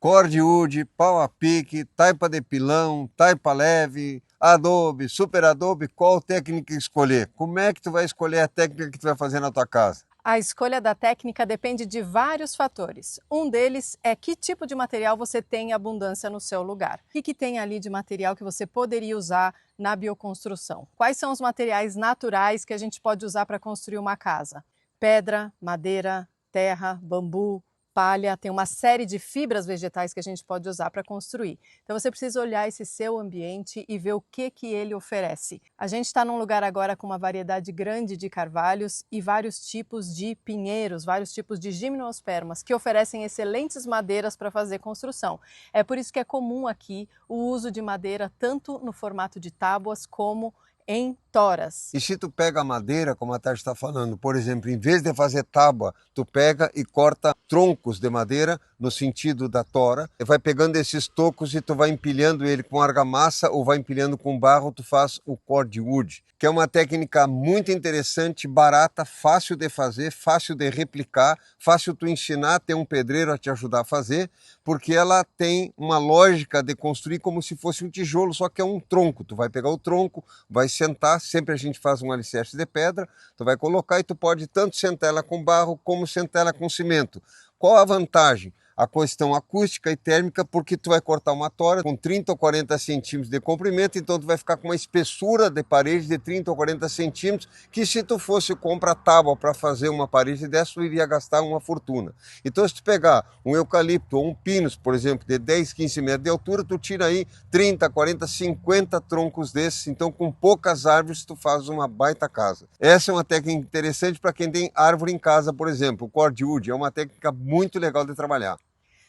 Cordwood, pau a pique, taipa de pilão, taipa leve, adobe, super adobe, qual técnica escolher? Como é que tu vai escolher a técnica que tu vai fazer na tua casa? A escolha da técnica depende de vários fatores. Um deles é que tipo de material você tem em abundância no seu lugar. O que tem ali de material que você poderia usar na bioconstrução? Quais são os materiais naturais que a gente pode usar para construir uma casa? Pedra, madeira, terra, bambu, palha, tem uma série de fibras vegetais que a gente pode usar para construir. Então você precisa olhar esse seu ambiente e ver o que ele oferece. A gente está num lugar agora com uma variedade grande de carvalhos e vários tipos de pinheiros, vários tipos de gimnospermas que oferecem excelentes madeiras para fazer construção. É por isso que é comum aqui o uso de madeira tanto no formato de tábuas como em toras. E se tu pega a madeira, como a Tati está falando, por exemplo, em vez de fazer tábua, tu pega e corta troncos de madeira no sentido da tora, e vai pegando esses tocos e tu vai empilhando ele com argamassa ou vai empilhando com barro, tu faz o cordwood, que é uma técnica muito interessante, barata, fácil de fazer, fácil de replicar, fácil tu ensinar a ter um pedreiro a te ajudar a fazer, porque ela tem uma lógica de construir como se fosse um tijolo, só que é um tronco. Tu vai pegar o tronco, vai sentar, sempre a gente faz um alicerce de pedra, tu vai colocar e tu pode tanto sentar ela com barro como sentar ela com cimento. Qual a vantagem? A questão acústica e térmica, porque tu vai cortar uma tora com 30 ou 40 centímetros de comprimento, então tu vai ficar com uma espessura de parede de 30 ou 40 centímetros, que se tu fosse comprar tábua para fazer uma parede dessa, tu iria gastar uma fortuna. Então se tu pegar um eucalipto ou um pinus, por exemplo, de 10, 15 metros de altura, tu tira aí 30, 40, 50 troncos desses, então com poucas árvores tu faz uma baita casa. Essa é uma técnica interessante para quem tem árvore em casa, por exemplo. O cordwood é uma técnica muito legal de trabalhar.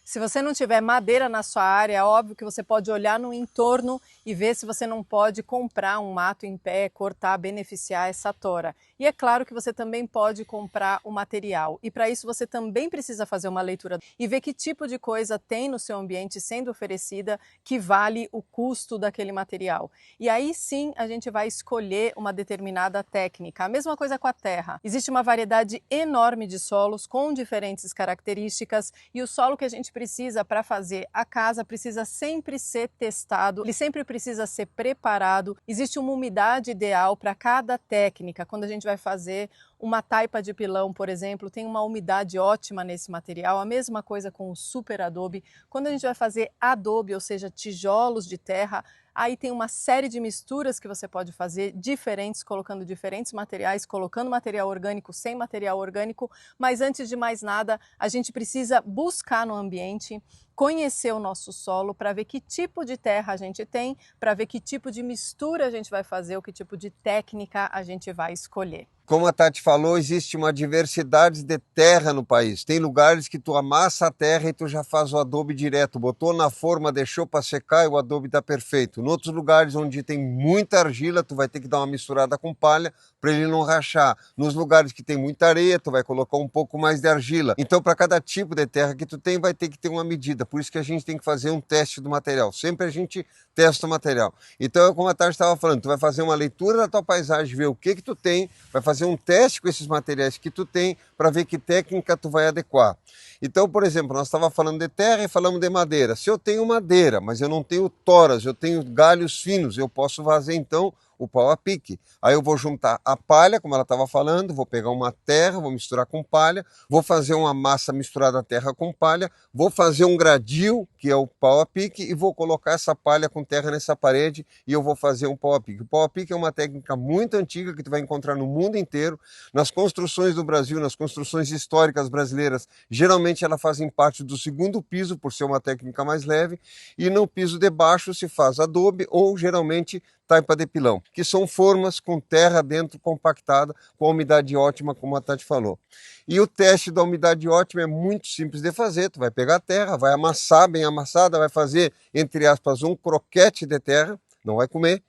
Se você não tiver madeira na sua área, é óbvio que você pode olhar no entorno e ver se você não pode comprar um mato em pé, cortar, beneficiar essa tora. E é claro que você também pode comprar o material. E para isso você também precisa fazer uma leitura e ver que tipo de coisa tem no seu ambiente sendo oferecida que vale o custo daquele material. E aí sim a gente vai escolher uma determinada técnica. A mesma coisa com a terra. Existe uma variedade enorme de solos com diferentes características e o solo que a gente precisa para fazer a casa precisa sempre ser testado, ele sempre precisa ser preparado. Existe uma umidade ideal para cada técnica. Quando a gente vai fazer uma taipa de pilão, por exemplo, tem uma umidade ótima nesse material. A mesma coisa com o super adobe. Quando a gente vai fazer adobe, ou seja, tijolos de terra, aí tem uma série de misturas que você pode fazer, diferentes, colocando diferentes materiais, colocando material orgânico, sem material orgânico, mas antes de mais nada, a gente precisa buscar no ambiente, conhecer o nosso solo para ver que tipo de terra a gente tem, para ver que tipo de mistura a gente vai fazer, ou que tipo de técnica a gente vai escolher. Como a Tati falou, existe uma diversidade de terra no país. Tem lugares que tu amassa a terra e tu já faz o adobe direto. Botou na forma, deixou para secar e o adobe está perfeito. Em outros lugares onde tem muita argila, tu vai ter que dar uma misturada com palha para ele não rachar. Nos lugares que tem muita areia, tu vai colocar um pouco mais de argila. Então, para cada tipo de terra que tu tem, vai ter que ter uma medida. Por isso que a gente tem que fazer um teste do material. Sempre a gente testa o material. Então, como a Tati estava falando, tu vai fazer uma leitura da tua paisagem, ver o que tu tem, vai fazer um teste com esses materiais que tu tem para ver que técnica tu vai adequar. Então, por exemplo, nós estávamos falando de terra e falamos de madeira. Se eu tenho madeira, mas eu não tenho toras, eu tenho galhos finos, eu posso fazer então o pau a pique. Aí eu vou juntar a palha, como ela estava falando, vou pegar uma terra, vou misturar com palha, vou fazer uma massa misturada terra com palha, vou fazer um gradil, que é o pau a pique, e vou colocar essa palha com terra nessa parede e eu vou fazer um pau a pique. O pau a pique é uma técnica muito antiga que tu vai encontrar no mundo inteiro. Nas construções do Brasil, nas construções históricas brasileiras, geralmente elas fazem parte do segundo piso, por ser uma técnica mais leve, e no piso de baixo se faz adobe ou geralmente taipa de pilão, que são formas com terra dentro compactada, com a umidade ótima, como a Tati falou. E o teste da umidade ótima é muito simples de fazer. Tu vai pegar a terra, vai amassar bem amassada, vai fazer, entre aspas, um croquete de terra, não vai comer.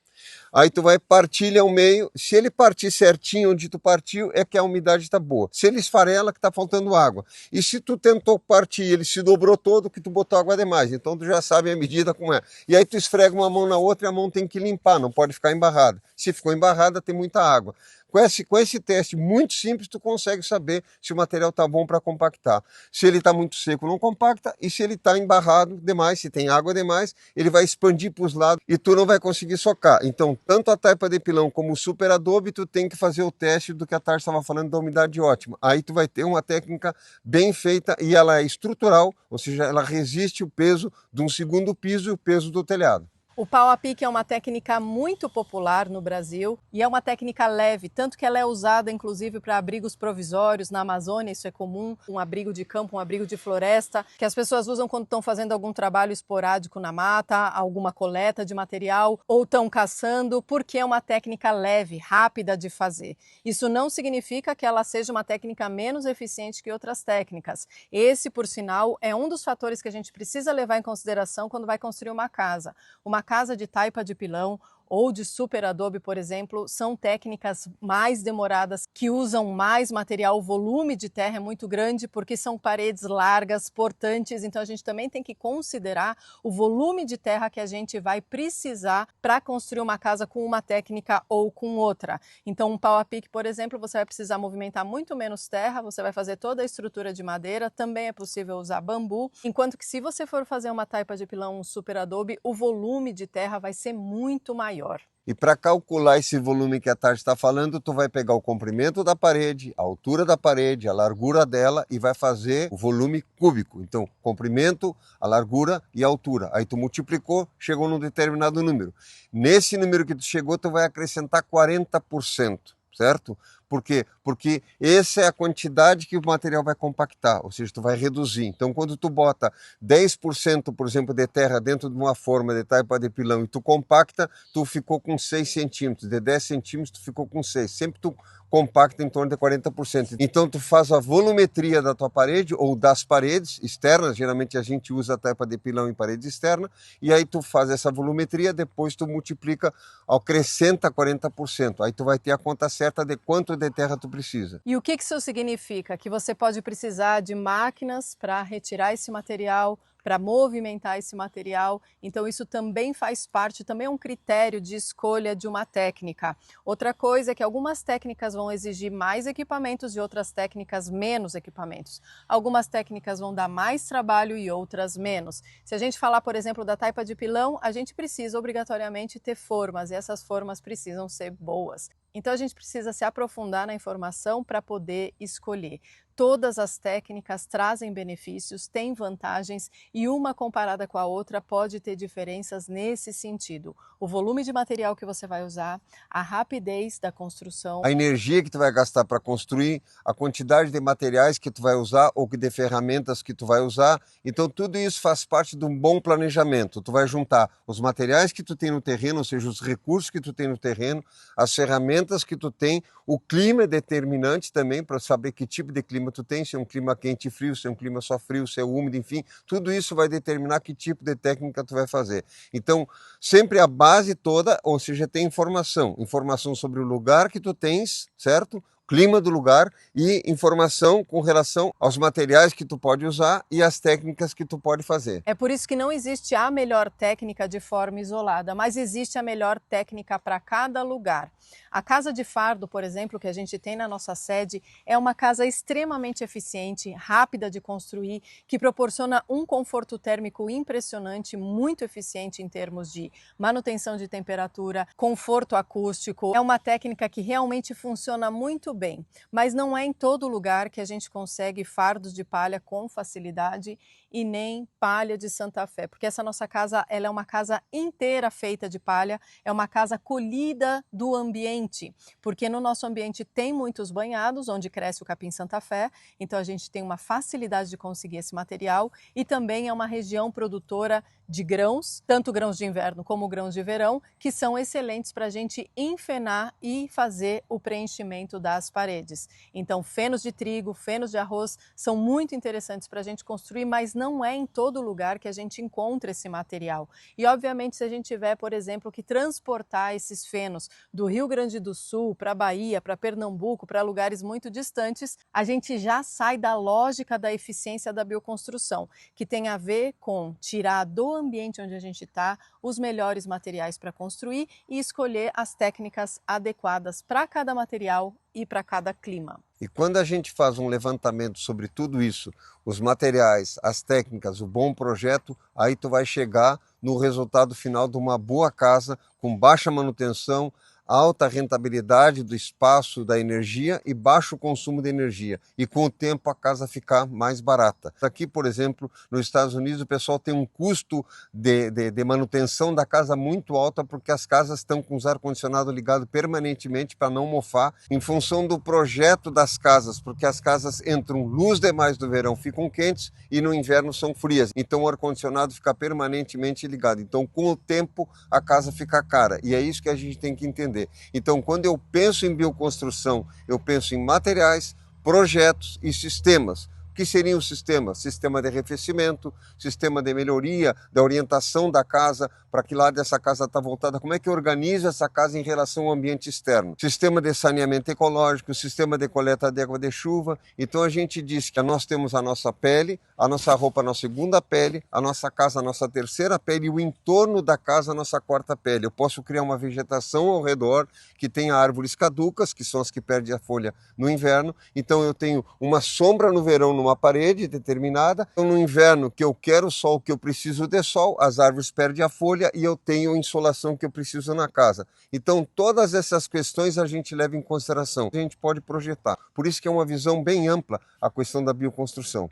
Aí tu vai partir ele ao meio. Se ele partir certinho onde tu partiu, é que a umidade está boa. Se ele esfarela, que está faltando água. E se tu tentou partir, ele se dobrou todo, que tu botou água demais. Então tu já sabe a medida como é. E aí tu esfrega uma mão na outra e a mão tem que limpar, não pode ficar embarrada. Se ficou embarrada, tem muita água. Com esse teste muito simples, tu consegue saber se o material está bom para compactar. Se ele está muito seco, não compacta, e se ele está embarrado demais, se tem água demais, ele vai expandir para os lados e tu não vai conseguir socar. Então, tanto a taipa de pilão como o super adobe, tu tem que fazer o teste do que a Tarsi estava falando da umidade ótima. Aí tu vai ter uma técnica bem feita e ela é estrutural, ou seja, ela resiste o peso de um segundo piso e o peso do telhado. O pau a pique é uma técnica muito popular no Brasil e é uma técnica leve, tanto que ela é usada inclusive para abrigos provisórios. Na Amazônia isso é comum, um abrigo de campo, um abrigo de floresta, que as pessoas usam quando estão fazendo algum trabalho esporádico na mata, alguma coleta de material ou estão caçando, porque é uma técnica leve, rápida de fazer. Isso não significa que ela seja uma técnica menos eficiente que outras técnicas. Esse, por sinal, é um dos fatores que a gente precisa levar em consideração quando vai construir uma casa. Uma casa de taipa de pilão ou de super adobe, por exemplo, são técnicas mais demoradas, que usam mais material. O volume de terra é muito grande porque são paredes largas, portantes, então a gente também tem que considerar o volume de terra que a gente vai precisar para construir uma casa com uma técnica ou com outra. Então um pau a pique, por exemplo, você vai precisar movimentar muito menos terra, você vai fazer toda a estrutura de madeira, também é possível usar bambu, enquanto que se você for fazer uma taipa de pilão, um super adobe, o volume de terra vai ser muito maior. E para calcular esse volume que a Tarsi está falando, tu vai pegar o comprimento da parede, a altura da parede, a largura dela e vai fazer o volume cúbico. Então, comprimento, a largura e a altura. Aí tu multiplicou, chegou num determinado número. Nesse número que tu chegou, tu vai acrescentar 40%, certo? Por quê? Porque essa é a quantidade que o material vai compactar, ou seja, tu vai reduzir. Então, quando tu bota 10%, por exemplo, de terra dentro de uma forma de taipa de pilão e tu compacta, tu ficou com 6 centímetros. De 10 centímetros, tu ficou com 6. Sempre tu compacta em torno de 40%. Então, tu faz a volumetria da tua parede ou das paredes externas. Geralmente, a gente usa a taipa de pilão em parede externa. E aí, tu faz essa volumetria, depois tu multiplica, acrescenta 40%. Aí, tu vai ter a conta certa de quanto de terra tu precisa. E o que isso significa? Que você pode precisar de máquinas para retirar esse material, para movimentar esse material. Então isso também faz parte, também é um critério de escolha de uma técnica. Outra coisa é que algumas técnicas vão exigir mais equipamentos e outras técnicas menos equipamentos. Algumas técnicas vão dar mais trabalho e outras menos. Se a gente falar, por exemplo, da taipa de pilão, a gente precisa obrigatoriamente ter formas e essas formas precisam ser boas. Então a gente precisa se aprofundar na informação para poder escolher. Todas as técnicas trazem benefícios, têm vantagens e uma comparada com a outra pode ter diferenças nesse sentido. O volume de material que você vai usar, a rapidez da construção, a energia que tu vai gastar para construir, a quantidade de materiais que tu vai usar ou de ferramentas que tu vai usar. Então tudo isso faz parte de um bom planejamento. Tu vai juntar os materiais que tu tem no terreno, ou seja, os recursos que tu tem no terreno, as ferramentas que tu tem, o clima é determinante também para saber que tipo de clima tu tem, se é um clima quente e frio, se é um clima só frio, se é úmido, enfim, tudo isso vai determinar que tipo de técnica tu vai fazer. Então, sempre a base toda, ou seja, tem informação sobre o lugar que tu tens, certo? Clima do lugar e informação com relação aos materiais que tu pode usar e as técnicas que tu pode fazer. É por isso que não existe a melhor técnica de forma isolada, mas existe a melhor técnica para cada lugar. A casa de fardo, por exemplo, que a gente tem na nossa sede, é uma casa extremamente eficiente, rápida de construir, que proporciona um conforto térmico impressionante, muito eficiente em termos de manutenção de temperatura, conforto acústico. É uma técnica que realmente funciona muito bem, mas não é em todo lugar que a gente consegue fardos de palha com facilidade e nem palha de Santa Fé, porque essa nossa casa, ela é uma casa inteira feita de palha, é uma casa colhida do ambiente, porque no nosso ambiente tem muitos banhados, onde cresce o capim Santa Fé, então a gente tem uma facilidade de conseguir esse material e também é uma região produtora de grãos, tanto grãos de inverno como grãos de verão, que são excelentes para a gente enfenar e fazer o preenchimento das paredes. Então fenos de trigo, fenos de arroz são muito interessantes para a gente construir, mas não é em todo lugar que a gente encontra esse material. E obviamente se a gente tiver, por exemplo, que transportar esses fenos do Rio Grande do Sul para a Bahia, para Pernambuco, para lugares muito distantes, a gente já sai da lógica da eficiência da bioconstrução, que tem a ver com tirar do ambiente onde a gente está os melhores materiais para construir e escolher as técnicas adequadas para cada material e para cada clima. E quando a gente faz um levantamento sobre tudo isso, os materiais, as técnicas, o bom projeto, aí tu vai chegar no resultado final de uma boa casa com baixa manutenção, alta rentabilidade do espaço, da energia e baixo consumo de energia. E com o tempo a casa ficar mais barata. Aqui, por exemplo, nos Estados Unidos, o pessoal tem um custo de manutenção da casa muito alta porque as casas estão com os ar-condicionado ligado permanentemente para não mofar, em função do projeto das casas, porque as casas entram luz demais no verão, ficam quentes e no inverno são frias. Então o ar-condicionado fica permanentemente ligado. Então com o tempo a casa fica cara. E é isso que a gente tem que entender. Então, quando eu penso em bioconstrução, eu penso em materiais, projetos e sistemas. O que seriam os sistemas? Sistema de arrefecimento, sistema de melhoria, da orientação da casa, para que lado essa casa está voltada, como é que eu organizo essa casa em relação ao ambiente externo. Sistema de saneamento ecológico, sistema de coleta de água de chuva. Então a gente diz que nós temos a nossa pele, a nossa roupa, a nossa segunda pele, a nossa casa, a nossa terceira pele e o entorno da casa, a nossa quarta pele. Eu posso criar uma vegetação ao redor que tenha árvores caducas, que são as que perdem a folha no inverno. Então eu tenho uma sombra no verão numa parede determinada. Então, no inverno, que eu quero sol, que eu preciso de sol, as árvores perdem a folha e eu tenho a insolação que eu preciso na casa. Então, todas essas questões a gente leva em consideração. A gente pode projetar. Por isso que é uma visão bem ampla a questão da bioconstrução.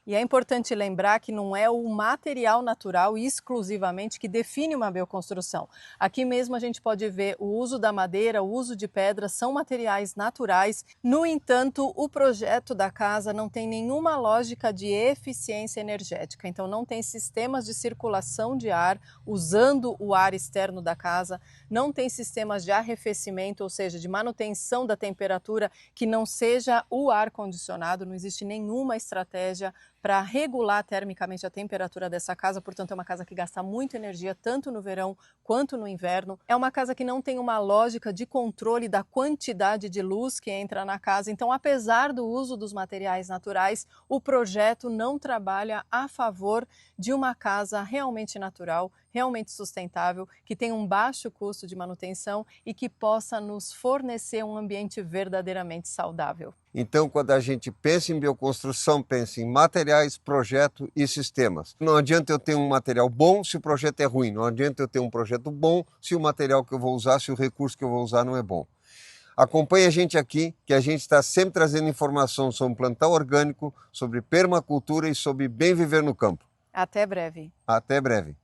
E é importante lembrar que não é o material natural exclusivamente que define uma bioconstrução. Aqui mesmo a gente pode ver o uso da madeira, o uso de pedra, são materiais naturais. No entanto, o projeto da casa não tem nenhuma lógica de eficiência energética. Então não tem sistemas de circulação de ar usando o ar externo da casa, não tem sistemas de arrefecimento, ou seja, de manutenção da temperatura que não seja o ar condicionado, não existe nenhuma estratégia para regular termicamente a temperatura dessa casa, portanto é uma casa que gasta muita energia tanto no verão quanto no inverno. É uma casa que não tem uma lógica de controle da quantidade de luz que entra na casa, então apesar do uso dos materiais naturais, o projeto não trabalha a favor de uma casa realmente natural, realmente sustentável, que tenha um baixo custo de manutenção e que possa nos fornecer um ambiente verdadeiramente saudável. Então, quando a gente pensa em bioconstrução, pensa em materiais, projeto e sistemas. Não adianta eu ter um material bom se o projeto é ruim. Não adianta eu ter um projeto bom se o material que eu vou usar, se o recurso que eu vou usar não é bom. Acompanhe a gente aqui, que a gente está sempre trazendo informação sobre plantão orgânico, sobre permacultura e sobre bem viver no campo. Até breve. Até breve.